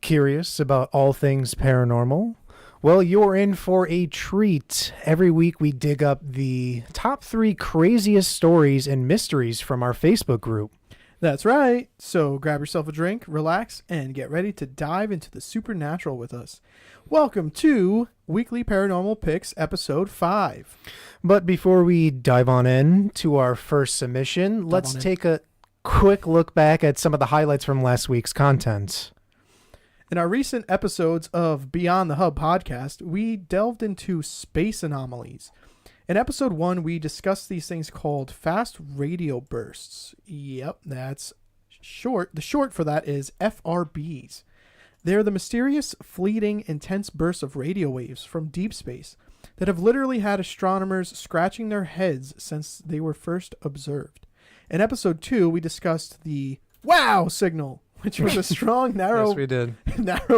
Curious about all things paranormal? Well, you're in for a treat. Every week we dig up the top 3 craziest stories and mysteries from our Facebook group. That's right. So grab yourself a drink, relax, and get ready to dive into the supernatural with us. Welcome to Weekly Paranormal Picks, Episode 5. But before we dive on in to our first submission, let's take a quick look back at some of the highlights from last week's content. In our recent episodes of Beyond the Hub podcast, we delved into space anomalies. In episode 1, we discussed these things called fast radio bursts. Yep, that's short. The short for that is FRBs. They're the mysterious, fleeting, intense bursts of radio waves from deep space that have literally had astronomers scratching their heads since they were first observed. In episode 2, we discussed the WOW signal, which was a strong, narrow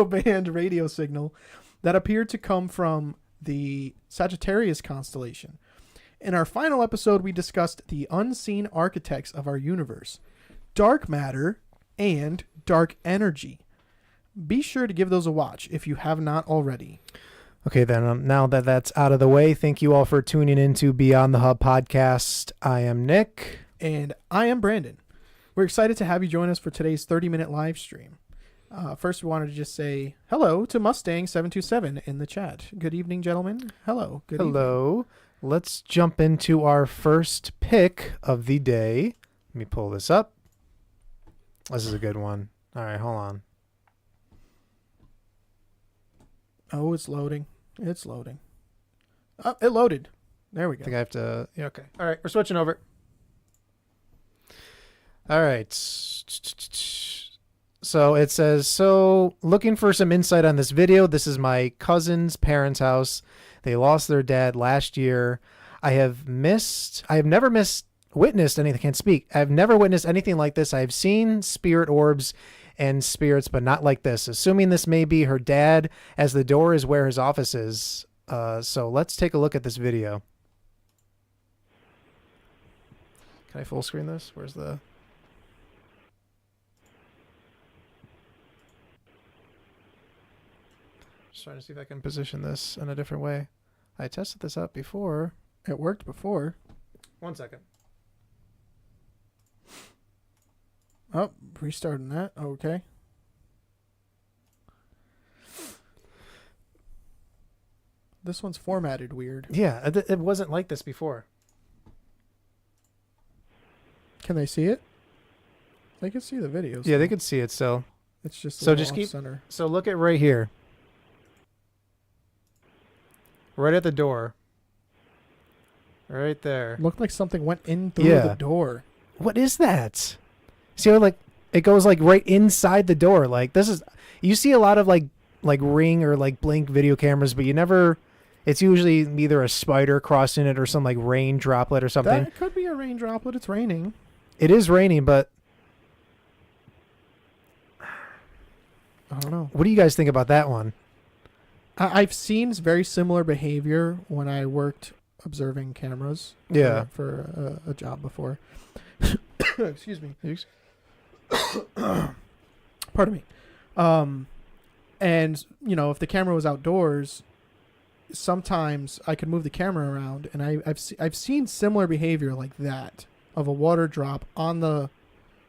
band radio signal that appeared to come from the Sagittarius constellation. In our final episode, we discussed the unseen architects of our universe, dark matter and dark energy. Be sure to give those a watch if you have not already. Okay, then now that that's out of the way, thank you all for tuning into Beyond the Hub podcast. I am Nick. And I am Brandon. We're excited to have you join us for today's 30-minute live stream. First, we wanted to just say hello to Mustang727 in the chat. Good evening, gentlemen. Hello. Good Hello. Evening. Let's jump into our first pick of the day. Let me pull this up. This is a good one. All right, hold on. Oh, it's loading. It's loading. Oh, it loaded. There we go. I think I have to... Yeah, okay. All right, we're switching over. All right. So it says, looking for some insight on this video. This is my cousin's parents' house. They lost their dad last year. I have never witnessed anything. I can't speak. I've never witnessed anything like this. I've seen spirit orbs and spirits, but not like this. Assuming this may be her dad, as the door is where his office is. So let's take a look at this video. Can I full screen this? Where's the... Just trying to see if I can position this in a different way. I tested this out before. It worked before. 1 second. Oh, restarting that. Okay. This one's formatted weird. Yeah, it wasn't like this before. Can they see it? They can see the videos. Yeah, they could see it still. It's just center. So look at right here. Right at the door. Right there. Looked like something went in through the door. What is that? See how like it goes like right inside the door. Like this is, you see a lot of like Ring or like Blink video cameras, but you never, it's usually either a spider crossing it or some like rain droplet or something. That could be a rain droplet. It's raining. It is raining, but I don't know. What do you guys think about that one? I've seen very similar behavior when I worked observing cameras. Yeah. For a job before. Excuse me. Pardon me. And you know, if the camera was outdoors, sometimes I could move the camera around, and I've seen similar behavior like that of a water drop on the,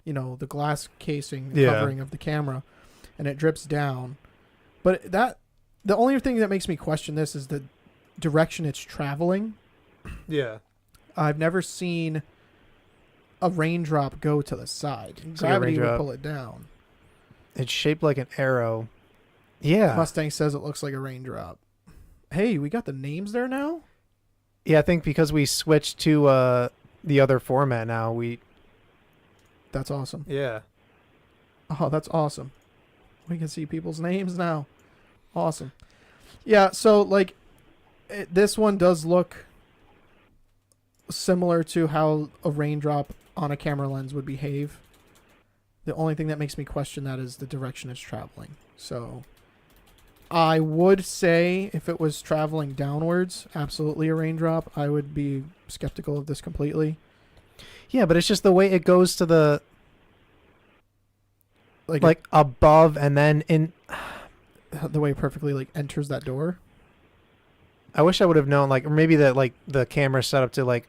you know, the glass casing covering of the camera, and it drips down. But the only thing that makes me question this is the direction it's traveling. Yeah. I've never seen a raindrop go to the side. Gravity would pull it down. It's shaped like an arrow. Yeah. Mustang says it looks like a raindrop. Hey, we got the names there now? Yeah, I think because we switched to the other format now, That's awesome. Yeah. Oh, that's awesome. We can see people's names now. Awesome. Yeah, so like this one does look similar to how a raindrop on a camera lens would behave. The only thing that makes me question that is the direction it's traveling. So I would say if it was traveling downwards, absolutely a raindrop. I would be skeptical of this completely. Yeah, but it's just the way it goes to the like above and then in. the way it perfectly like enters that door. I wish I would have known, like, or maybe that, like, the camera set up to, like,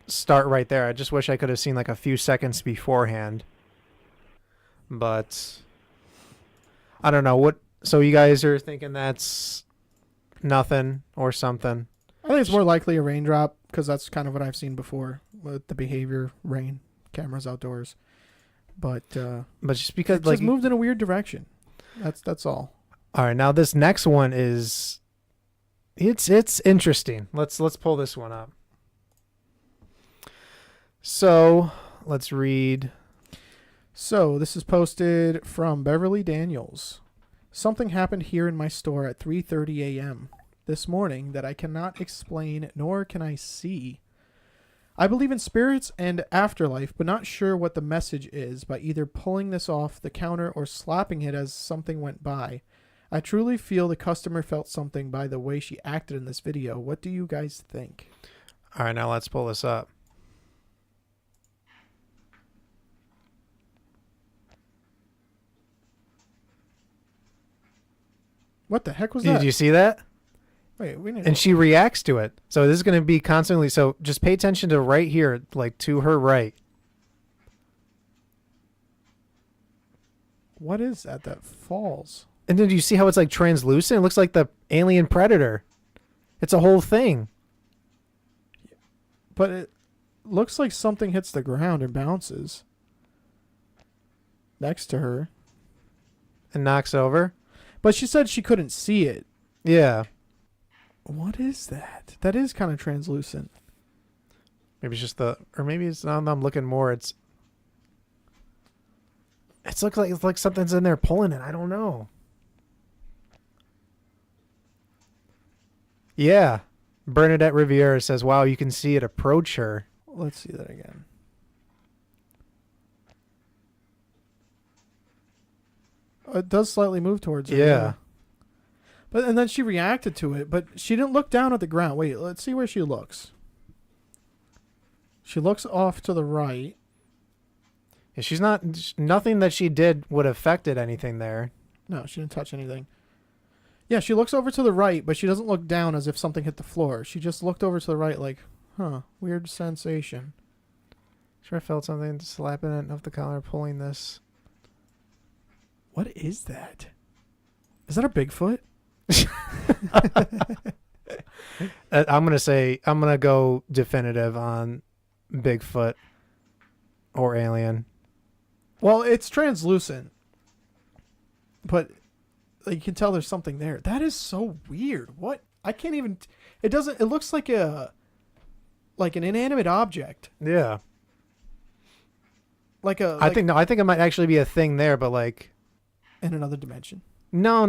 start right there. I just wish I could have seen, like, a few seconds beforehand. But I don't know what. So you guys are thinking that's nothing or something? I think it's more likely a raindrop because that's kind of what I've seen before with the behavior, rain, cameras outdoors. But just because, it like, just moved in a weird direction. That's all. all right, now this next one is it's interesting. Let's pull this one up. So let's read. So this is posted from Beverly Daniels. Something happened here in my store at 3:30 a.m. this morning that I cannot explain nor can I see. I believe in spirits and afterlife, but not sure what the message is by either pulling this off the counter or slapping it as something went by. I truly feel the customer felt something by the way she acted in this video. What do you guys think? All right, now let's pull this up. What the heck was that? Did you see that? Wait, we need And she reacts to it. So this is going to be constantly. So just pay attention to right here, like to her right. What is that falls? And then do you see how it's like translucent? It looks like the alien predator. It's a whole thing. But it looks like something hits the ground and bounces next to her. And knocks over. But she said she couldn't see it. Yeah. What is that? That is kind of translucent. Maybe it's just the, or maybe it's now I'm looking more. It's looks like something's in there pulling it. I don't know. Yeah. Bernadette Riviera says, wow, you can see it approach her. Let's see that again. It does slightly move towards her. Yeah. But and then she reacted to it, but she didn't look down at the ground. Wait, let's see where she looks. She looks off to the right. Yeah, she's not, nothing that she did would have affected anything there. No, she didn't touch anything. Yeah, she looks over to the right, but she doesn't look down as if something hit the floor. She just looked over to the right like, huh, weird sensation. Sure, I felt something slapping it off the collar, pulling this. What is that? Is that a Bigfoot? I'm going to go definitive on Bigfoot or alien. Well, it's translucent, but you can tell there's something there. That is so weird. What? I can't even. It doesn't. It looks like an inanimate object. Yeah. I think it might actually be a thing there, but like in another dimension. No.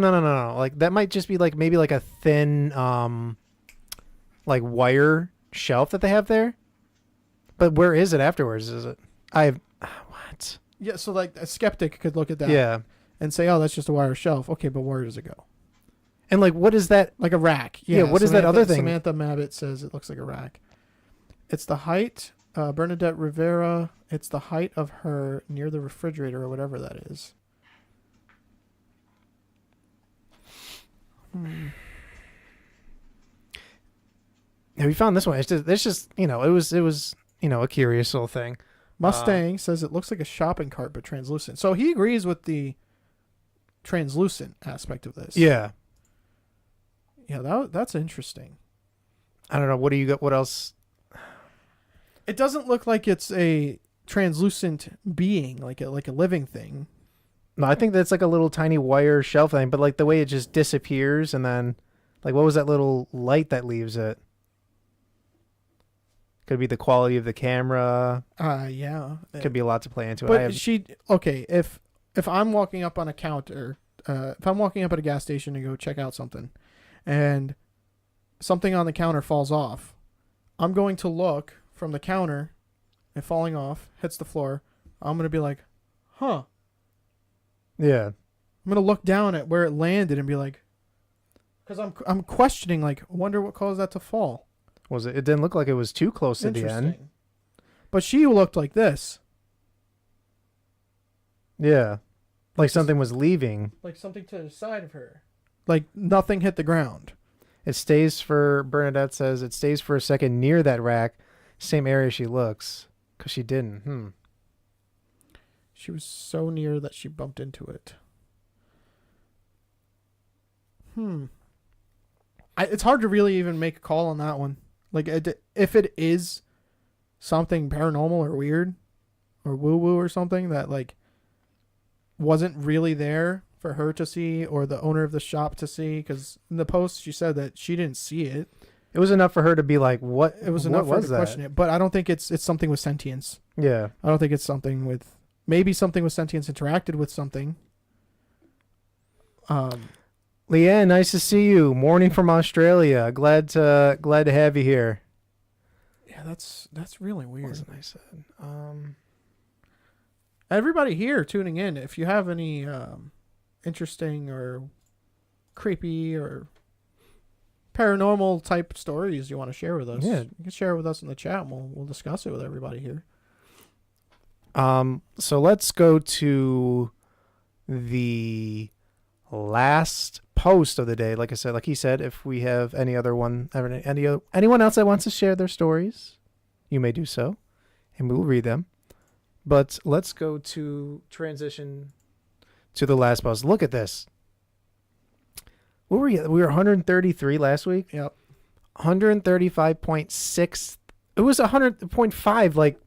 Like that might just be like maybe like a thin like wire shelf that they have there. But where is it afterwards? Is it what? Yeah, so like a skeptic could look at that. Yeah. And say, "Oh, that's just a wire shelf." Okay, but where does it go? And like, what is that? Like a rack. Yeah. What is that other thing? Samantha Mabbitt says it looks like a rack. It's the height. Bernadette Rivera. It's the height of her near the refrigerator or whatever that is. Yeah, we found this one. It's just it was a curious little thing. Mustang says it looks like a shopping cart but translucent. So he agrees with the translucent aspect of this. Yeah. Yeah, that's interesting. I don't know. What do you got? What else? It doesn't look like it's a translucent being, like a living thing. No, I think that's like a little tiny wire shelf thing, but like the way it just disappears and then like what was that little light that leaves it? Could be the quality of the camera. Yeah. Could be a lot to play into it. But if I'm walking up on a counter, if I'm walking up at a gas station to go check out something and something on the counter falls off, I'm going to look from the counter and falling off, hits the floor. I'm going to be like, huh. Yeah. I'm going to look down at where it landed and be like, because I'm questioning, like, wonder what caused that to fall. Was it? It didn't look like it was too close to the end. But she looked like this. Yeah. Like something was leaving. Like something to the side of her. Like nothing hit the ground. It stays for, Bernadette says, it stays for a second near that rack, same area she looks, because she didn't. She was so near that she bumped into it. It's hard to really even make a call on that one. Like, if it is something paranormal or weird or woo-woo or something that, like, wasn't really there for her to see or the owner of the shop to see, because in the post she said that she didn't see it. It was enough for her to be like, what? It was enough for her to question it, but I don't think it's something with sentience. Yeah. I don't think it's something with... Maybe something with sentience interacted with something. Leanne, nice to see you. Morning from Australia. Glad to have you here. Yeah, that's really weird. What I said. Everybody here tuning in, if you have any interesting or creepy or paranormal type stories you want to share with us, you can share it with us in the chat and we'll discuss it with everybody here. So let's go to the last post of the day. Like I said, like he said, if we have anyone else that wants to share their stories, you may do so, and we will read them. But let's go to transition to the last post. Look at this. What were you? We were 133 last week. Yep. 135.6. It was 100.5 like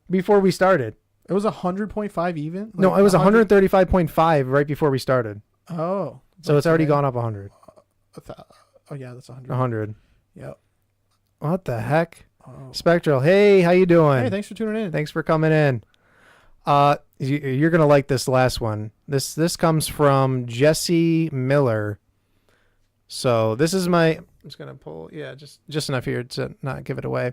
before we started. It was 100.5 even? Like no, it was 135.5 right before we started. Oh. So it's already gone up 100. Oh, yeah, that's 100. 100. Yep. What the heck? Oh. Spectral, hey, how you doing? Hey, thanks for tuning in. Thanks for coming in. You're going to like this last one. This comes from Jesse Miller. So this is I'm just going to pull, just enough here to not give it away.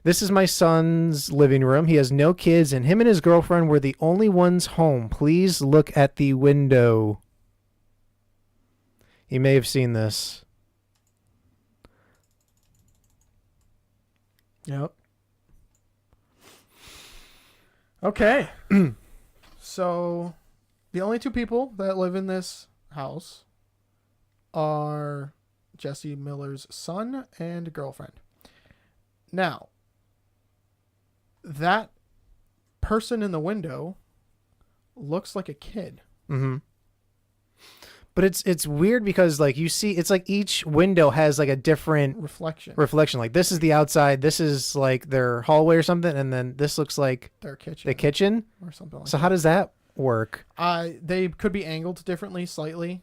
This is my son's living room. He has no kids, and him and his girlfriend were the only ones home. Please look at the window. You may have seen this. Yep. Okay. So the only two people that live in this house are Jesse Miller's son and girlfriend. Now, that person in the window looks like a kid. Mm-hmm. But it's weird because like you see, it's like each window has like a different reflection. Like this is the outside, this is like their hallway or something, and then this looks like their kitchen. The kitchen or something like so that. How does that work? They could be angled differently slightly.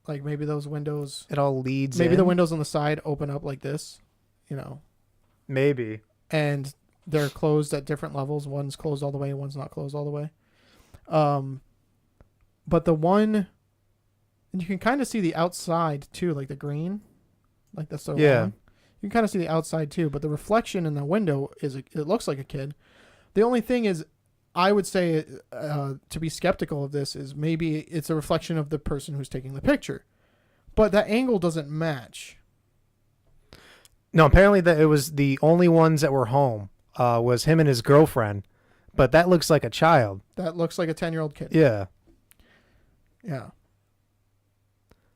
Like maybe those windows. It all leads. Maybe the windows on the side open up like this, Maybe. And they're closed at different levels. One's closed all the way, one's not closed all the way. But the one, and you can kind of see the outside too, like the green, like that's so long. You can kind of see the outside too, but the reflection in the window it looks like a kid. The only thing is, I would say to be skeptical of this is maybe it's a reflection of the person who's taking the picture, but that angle doesn't match. No, apparently that it was the only ones that were home was him and his girlfriend, but that looks like a child. That looks like a 10-year-old kid. Yeah. Yeah.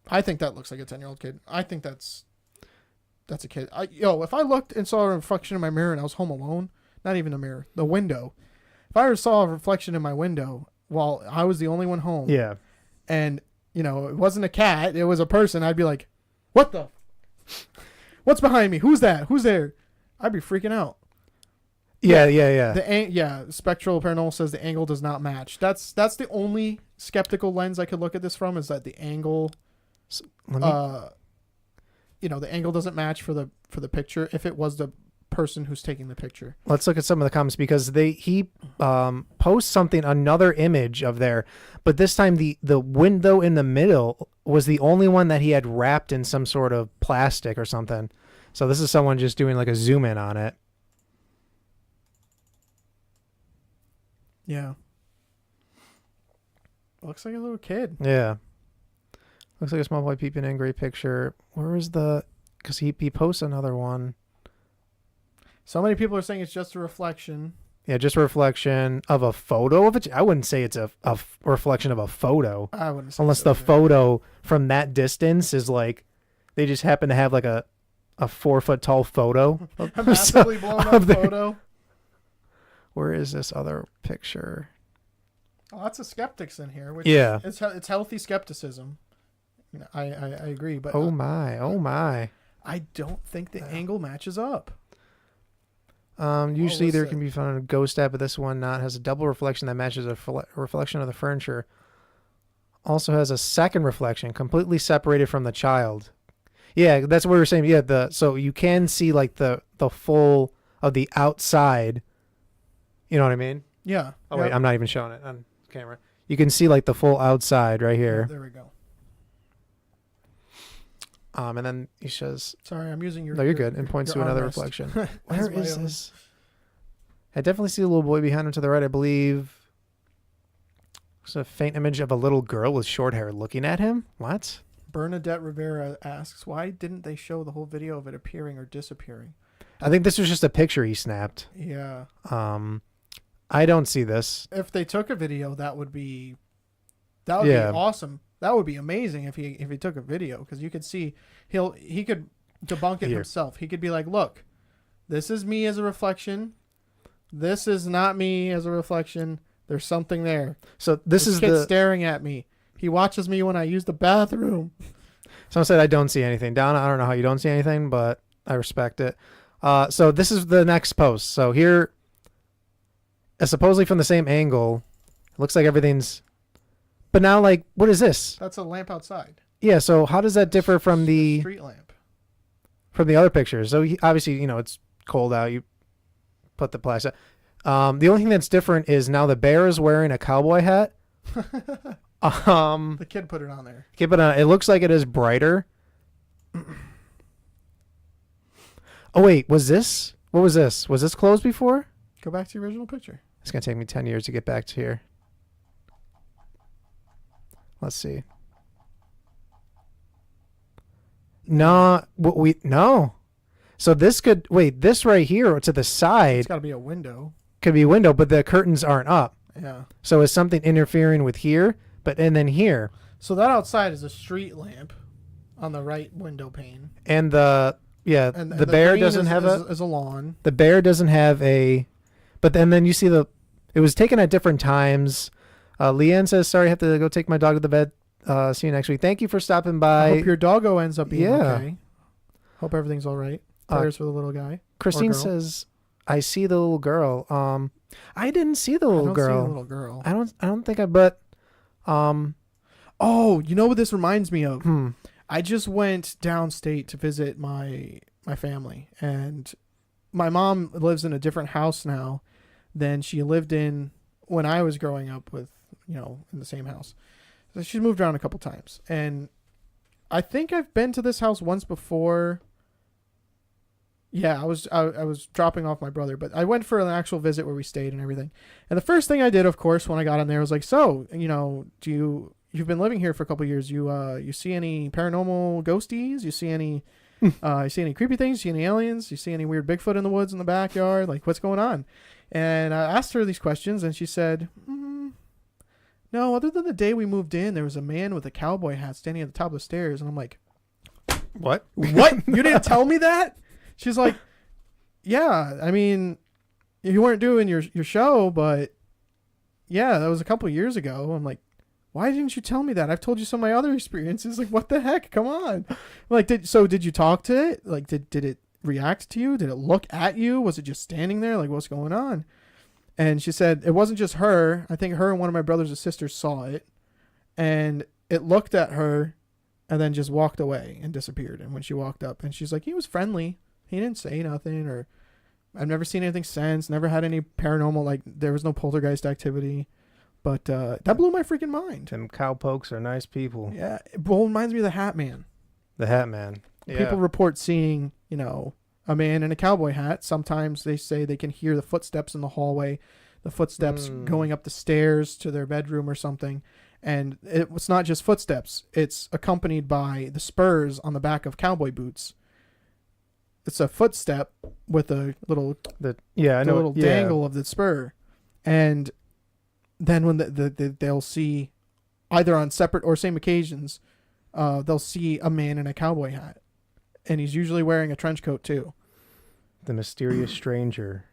I think that looks like a 10-year-old kid. I think that's a kid. If I looked and saw a reflection in my mirror and I was home alone, not even a mirror, the window. If I saw a reflection in my window while I was the only one home. Yeah. And, it wasn't a cat, it was a person, I'd be like, what the? What's behind me? Who's that? Who's there? I'd be freaking out. Yeah. Spectral Paranormal says the angle does not match. That's the only skeptical lens I could look at this from, is that the angle, the angle doesn't match for the picture if it was the person who's taking the picture. Let's look at some of the comments because he posts another image of there, but this time the window in the middle was the only one that he had wrapped in some sort of plastic or something. So this is someone just doing like a zoom in on it. Yeah. Looks like a little kid. Yeah. Looks like a small boy peeping in. Great picture. Where is because he posts another one. So many people are saying it's just a reflection. Yeah, just a reflection of a photo of it. I wouldn't say it's a reflection of a photo. I wouldn't say Unless so the either. photo from that distance is like, they just happen to have like a 4 foot tall photo. A massively blown up their- photo. Where is this other picture? Lots of skeptics in here, which Yeah. it's healthy skepticism. You know, I agree, but Oh my. I don't think the angle matches up. Usually was there it? can be found a ghost app, but this one not has a double reflection that matches a reflection of the furniture. Also has a second reflection completely separated from the child. Yeah, that's what we were saying. Yeah, so you can see like the full of the outside. You know what I mean? Yeah. Oh Yep. wait, I'm not even showing it on camera. You can see like the full outside right here. There we go. And then he says, Sorry, I'm using your. "No, you're good," and points to your another armrest. reflection. That's Where my is own. this? I definitely see a little boy behind him to the right, I believe. It's a faint image of a little girl with short hair looking at him. What? Bernadette Rivera asks, why didn't they show the whole video of it appearing or disappearing? I think this was just a picture he snapped. Yeah. I don't see this. If they took a video, that would be That would Yeah. be awesome. That would be amazing if he took a video, because you could see he could debunk it Here. himself. He could be like, look, this is me as a reflection. This is not me as a reflection. There's something there. So this is kid the. staring at me. He watches me when I use the bathroom. Someone said I don't see anything. Donna, I don't know how you don't see anything, but I respect it. So this is the next post. So here, supposedly from the same angle, it looks like everything's. But now, like, what is this? That's a lamp outside. Yeah. So how does that differ from the street lamp. other pictures? So obviously, it's cold out. You put the plastic. The only thing that's different is now the bear is wearing a cowboy hat. The kid put it on there. Okay, but it looks like it is brighter. Oh wait, was this? What was this? Was this closed before? Go back to the original picture. It's gonna take me 10 years to get back to here. Let's see. No, no. So this could this right here to the side It's got to be a window. could be a window, but the curtains aren't up. Yeah. So is something interfering with here? And then here, So that outside is a street lamp on the right window pane. and the And the bear green doesn't have is a lawn. the bear doesn't have a, but then you see it was taken at different times. Leanne says, sorry, I have to go take my dog to the vet. See you next week. Thank you for stopping I by. hope your doggo ends up being Yeah. okay. Hope everything's all right. Prayers for the little guy. Christine girl. says, I see the little girl. I didn't see the I little don't girl. see a little girl. I don't think but Oh, you know what this reminds me of? hmm. I just went downstate to visit my family, and my mom lives in a different house now than she lived in when I was growing up with, in the same house. So she's moved around a couple times, and I think I've been to this house once before. Yeah, I was dropping off my brother, but I went for an actual visit where we stayed and everything. And the first thing I did, of course, when I got in there was like, so, you've been living here for a couple of years. You see any paranormal ghosties? You see any creepy things? You see any aliens? You see any weird Bigfoot in the woods in the backyard? Like, what's going on? And I asked her these questions, and she said, no, other than the day we moved in, there was a man with a cowboy hat standing at the top of the stairs. And I'm like, What? what? You didn't tell me that? She's like, yeah, I mean, you weren't doing your show, but yeah, that was a couple years ago. I'm like, why didn't you tell me that? I've told you some of my other experiences. Like, what the heck? Come on. Like, did you talk to it? Like, did it react to you? Did it look at you? Was it just standing there? Like, what's going on? And she said it wasn't just her. I think her and one of my brothers and sisters saw it, and it looked at her and then just walked away and disappeared. And when she walked up, and she's like, he was friendly. He didn't say nothing, or I've never seen anything since. Never had any paranormal, like there was no poltergeist activity. But that blew my freaking mind. Them cowpokes are nice people. Yeah, it reminds me of the Hat Man. The Hat Man. Yeah. People report seeing, a man in a cowboy hat. Sometimes they say they can hear the footsteps in the hallway, the footsteps going up the stairs to their bedroom or something. And it's not just footsteps. It's accompanied by the spurs on the back of cowboy boots. it's a footstep with a little I the know. little dangle of the spur, and then when they'll see either on separate or same occasions, they'll see a man in a cowboy hat, and he's usually wearing a trench coat too. The mysterious stranger.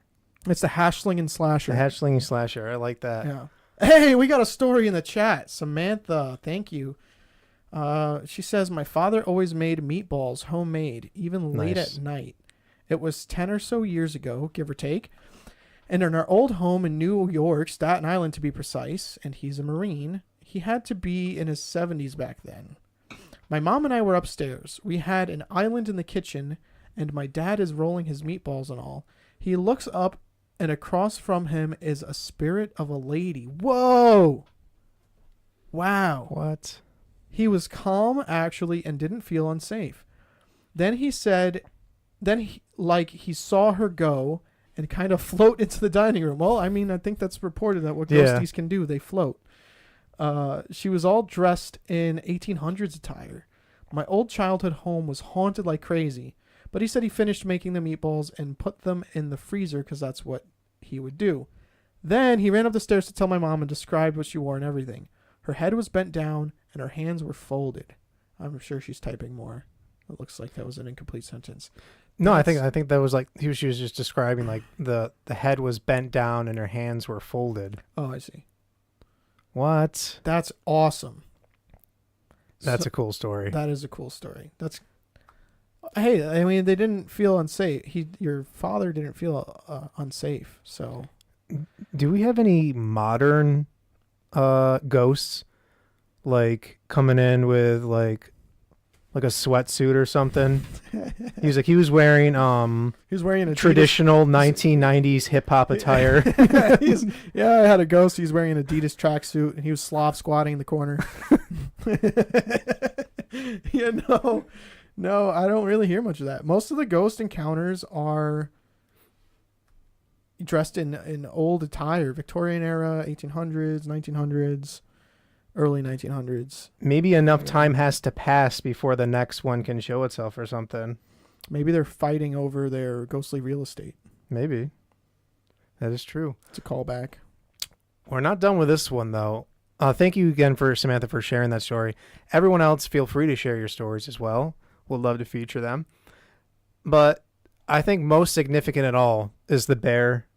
It's the hash slinging slasher. The hash slinging slasher. I like that. Yeah. Hey, we got a story in the chat. Samantha, thank you. She says, my father always made meatballs homemade, even late Nice. at night. It was 10 or so years ago, give or take. And in our old home in New York, Staten Island to be precise, and he's a Marine, he had to be in his 70s back then. My mom and I were upstairs. We had an island in the kitchen, and my dad is rolling his meatballs and all. He looks up, and across from him is a spirit of a lady. Whoa! Wow. What? He was calm, actually, and didn't feel unsafe. Then he said, he saw her go and kind of float into the dining room. Well, I mean, I think that's reported that what ghosties can do. They float. She was all dressed in 1800s attire. My old childhood home was haunted like crazy, but he said he finished making the meatballs and put them in the freezer because that's what he would do. Then he ran up the stairs to tell my mom and described what she wore and everything. Her head was bent down and her hands were folded. I'm sure she's typing more. It looks like that was an incomplete sentence. No, I think that was like she was just describing like the head was bent down and her hands were folded. Oh, I see. What? That's awesome. That's a cool story. That is a cool story. Hey, I mean, they didn't feel unsafe. Your father didn't feel unsafe. So, Do we have any modern ghosts like coming in with like a sweatsuit or something? He was wearing he was wearing a traditional 1990s hip hop attire. I had a ghost. He's wearing an Adidas tracksuit and he was Slav squatting in the corner. No, I don't really hear much of that. Most of the ghost encounters are dressed in old attire, Victorian era, 1800s, 1900s, early 1900s. Maybe enough time has to pass before the next one can show itself or something. Maybe they're fighting over their ghostly real estate. Maybe. That is true. It's a callback. We're not done with this one, though. Thank you again for Samantha for sharing that story. Everyone else, feel free to share your stories as well. We'd love to feature them. But I think most significant at all is the bear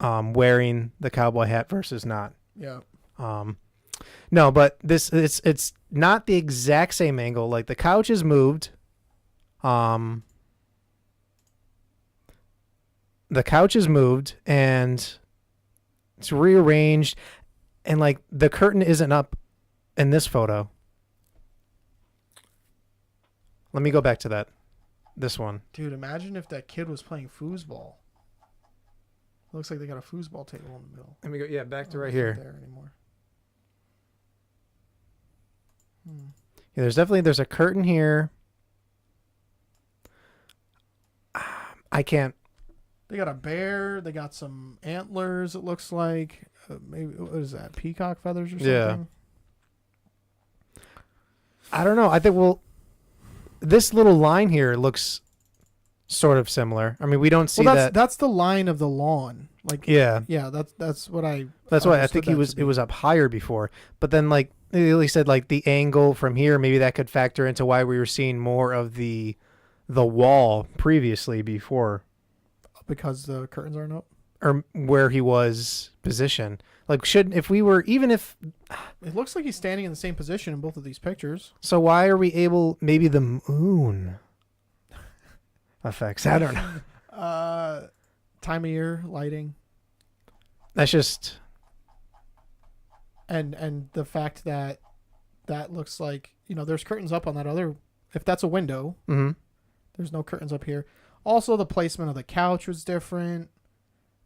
wearing the cowboy hat versus not. Yeah. No, but it's not the exact same angle. Like the couch is moved. The couch is moved and it's rearranged, and like the curtain isn't up in this photo. Let me go back to this one. Dude, imagine if that kid was playing foosball. Looks like they got a foosball table in the middle. Let me go. Yeah, back to right It's here. not there anymore. Yeah, there's a curtain here. I can't. They got a bear. They got some antlers. It looks like maybe what is that? Peacock feathers or something? Yeah. I don't know. I think this little line here looks sort of similar. I mean, we don't see that. That's the line of the lawn. Like Yeah. that's what I. That's why I understood think that to it was up higher before. But then like he said, like the angle from here, maybe that could factor into why we were seeing more of the wall previously before, because the curtains aren't up. or where he was positioned. Like even if It looks like he's standing in the same position in both of these pictures. so, why are we able? Maybe the moon effects. I don't know. Time of year, lighting, That's just and the fact that looks like, there's curtains up on that other. If that's a window, there's no curtains up here. Also, the placement of the couch was different.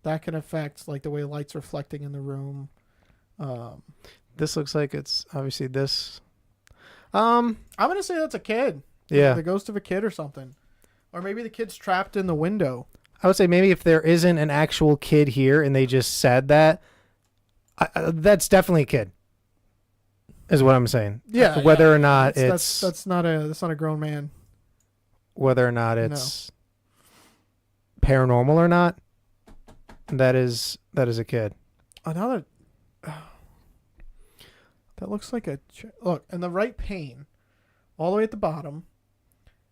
That can affect like the way light's reflecting in the room. This looks like it's obviously this. I'm gonna say that's a kid. Yeah, The ghost of a kid or something, or maybe the kid's trapped in the window. I would say maybe if there isn't an actual kid here and they just said that, that's definitely a kid. Is what I'm saying. Yeah. Whether or not that's not a grown man. whether or not it's paranormal or not. That is a kid. Another. That looks like a look, and the right pane, all the way at the bottom.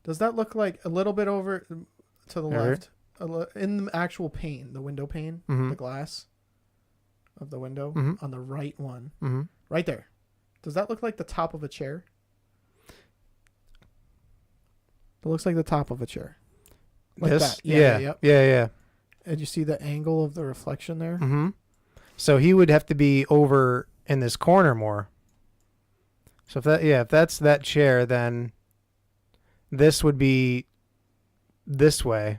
Does that look like a little bit over to the left? In the actual pane, the window pane, the glass of the window on the right one, right there. Does that look like the top of a chair? It looks like the top of a chair. Like this? That. Yeah. And you see the angle of the reflection there? Mm-hmm. So he would have to be over in this corner more. So if that's that chair, then this would be this way.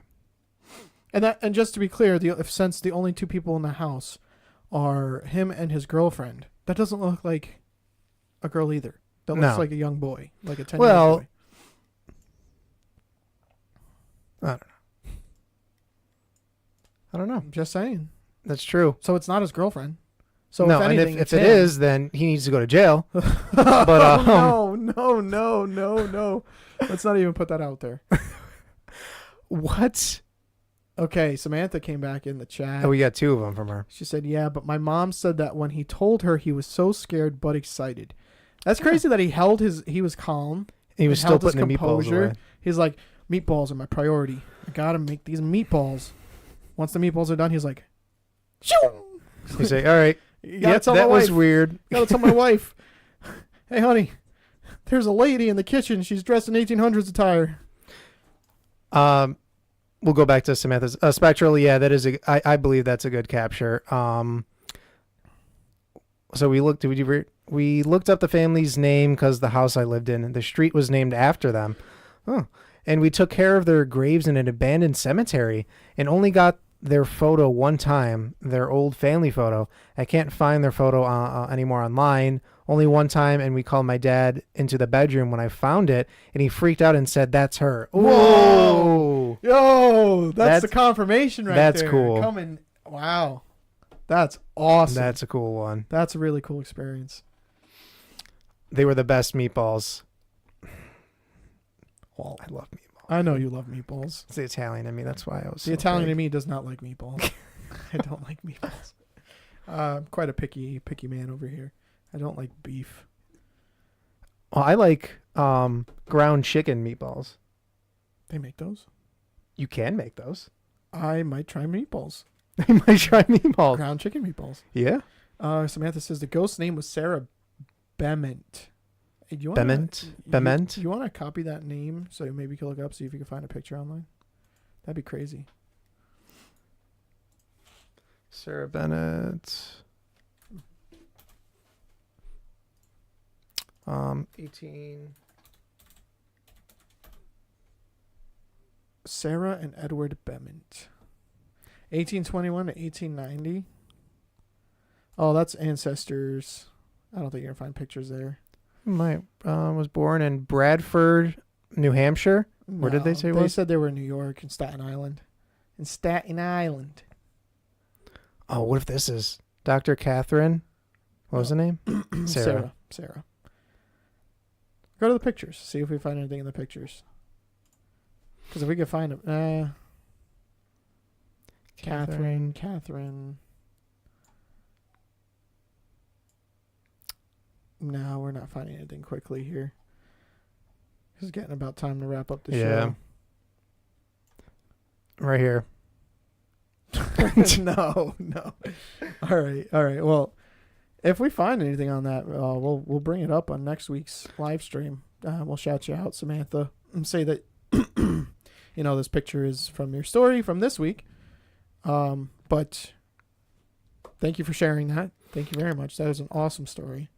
And just to be clear, since the only two people in the house are him and his girlfriend, that doesn't look like a girl either. That looks like a young boy, like a 10-year-old boy. I don't know. I'm just saying. That's true. So it's not his girlfriend. So no, if anything, and if it is, then he needs to go to jail. But no. Let's not even put that out there. What? Okay, Samantha came back in the chat. Oh, we got 2 of them from her. She said, yeah, but my mom said that when he told her, he was so scared but excited. That's crazy that he was calm. He was still putting the meatballs away. He's like, meatballs are my priority. I got to make these meatballs. Once the meatballs are done, he's like, shoo! He's like, all right. Yep, that was weird. Gotta tell my wife, hey, honey, there's a lady in the kitchen. She's dressed in 1800s attire. We'll go back to Samantha's spectral. Yeah, that is I believe that's a good capture. So we looked up the family's name because the house I lived in, the street was named after them. Oh, and we took care of their graves in an abandoned cemetery and only got their photo one time, their old family photo. I can't find their photo anymore online. Only one time, and we called my dad into the bedroom when I found it, and he freaked out and said, "That's her." Whoa! Yo, that's the confirmation right there. That's cool. Wow. That's awesome. That's a cool one. That's a really cool experience. They were the best meatballs. Well, I love meatballs. I know you love meatballs. It's the Italian in me. That's why I was. The Italian in me does not like meatballs. I don't like meatballs. I'm quite a picky man over here. I don't like beef. Well, I like ground chicken meatballs. They make those? You can make those. I might try meatballs. I might try meatballs. Ground chicken meatballs. Yeah. Samantha says the ghost's name was Sarah Bement. Hey, Bement? You want to copy that name so maybe you can look up, see if you can find a picture online? That'd be crazy. Sarah Bennett. 18. Sarah and Edward Bement. 1821 to 1890. Oh, that's ancestors. I don't think you're going to find pictures there. Was born in Bradford, New Hampshire. Where did they say it was? They said they were in New York and Staten Island. In Staten Island. Oh, what if this is Dr. Catherine? What was the name? Sarah. Go to the pictures. See if we find anything in the pictures. Because if we could find them. Catherine. No, we're not finding anything quickly here. It's getting about time to wrap up the show. Right here. No. All right. Well, if we find anything on that, we'll bring it up on next week's live stream. We'll shout you out, Samantha, and say that this picture is from your story from this week. But thank you for sharing that. Thank you very much. That was an awesome story.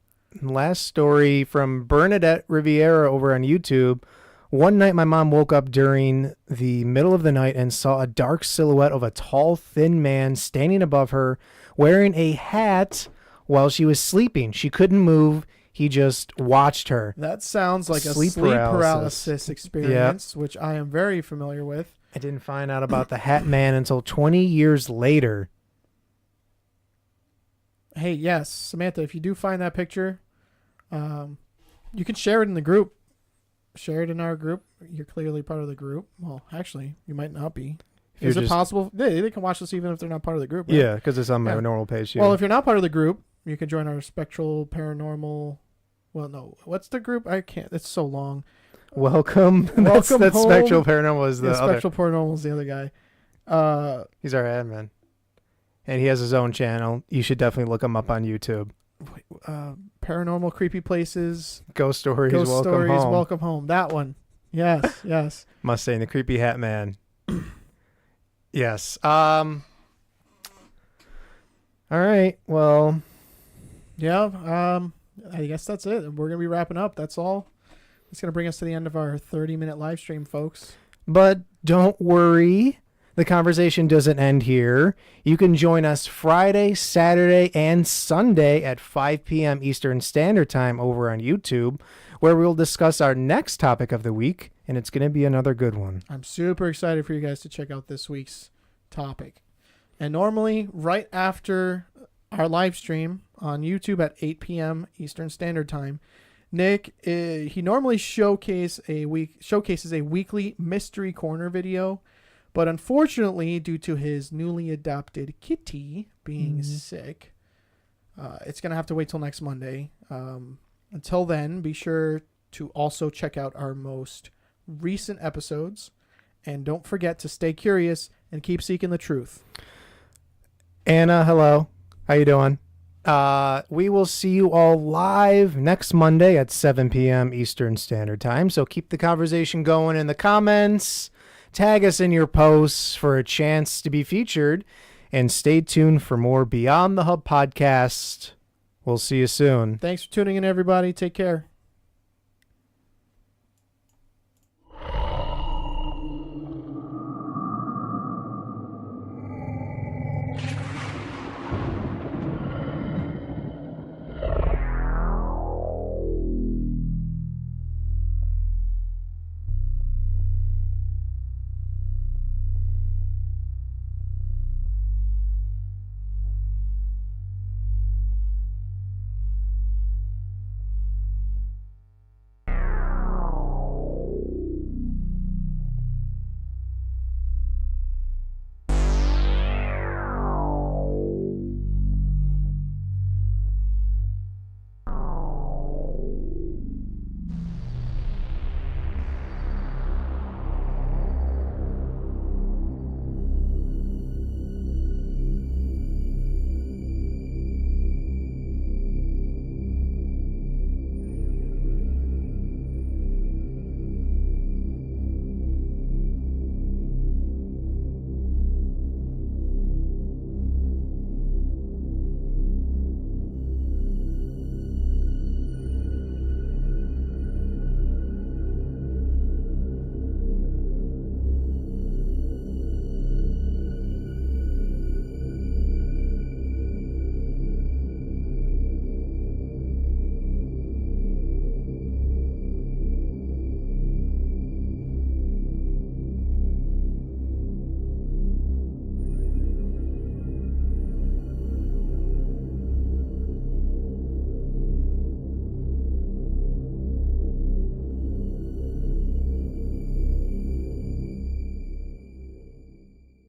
Last story from Bernadette Riviera over on YouTube. One night my mom woke up during the middle of the night and saw a dark silhouette of a tall, thin man standing above her wearing a hat while she was sleeping. She couldn't move. He just watched her. That sounds like a sleep paralysis experience, which I am very familiar with. I didn't find out about the Hat Man until 20 years later. Hey, yes, Samantha, if you do find that picture, you can share it in the group. share it in our group. You're clearly part of the group. Well, actually, you might not be. If you're Is it just- possible? They can watch this even if they're not part of the group, right? Yeah, because it's on my Yeah. normal page. Well, if you're not part of the group, you can join our Spectral Paranormal. Well, no. What's the group? I can't. It's so long. welcome. that's Welcome that's home. Spectral Paranormal is the Yeah, other. Spectral Paranormal is the other guy. He's our admin, and he has his own channel. You should definitely look him up on YouTube. Paranormal Creepy Places. Ghost Stories. Ghost Welcome Stories. home. Welcome Home. That one. Yes. Yes. Mustang, the creepy hat man. Yes. All right. Well, Yeah. I guess that's it. We're gonna be wrapping up. That's all. It's gonna bring us to the end of our 30-minute live stream, folks. but don't worry. The conversation doesn't end here. You can join us Friday, Saturday, and Sunday at 5 p.m. Eastern Standard Time over on YouTube, where we'll discuss our next topic of the week, and it's going to be another good one. I'm super excited for you guys to check out this week's topic. And normally, right after our live stream on YouTube at 8 p.m. Eastern Standard Time, Nick, he normally showcases a weekly Mystery Corner video. But unfortunately, due to his newly adopted kitty being sick, it's going to have to wait till next Monday. Until then, be sure to also check out our most recent episodes. And don't forget to stay curious and keep seeking the truth. Anna, hello. How you doing? We will see you all live next Monday at 7 p.m. Eastern Standard Time. So keep the conversation going in the comments. Tag us in your posts for a chance to be featured. And stay tuned for more Beyond the Hub podcast. We'll see you soon. Thanks for tuning in, everybody. Take care.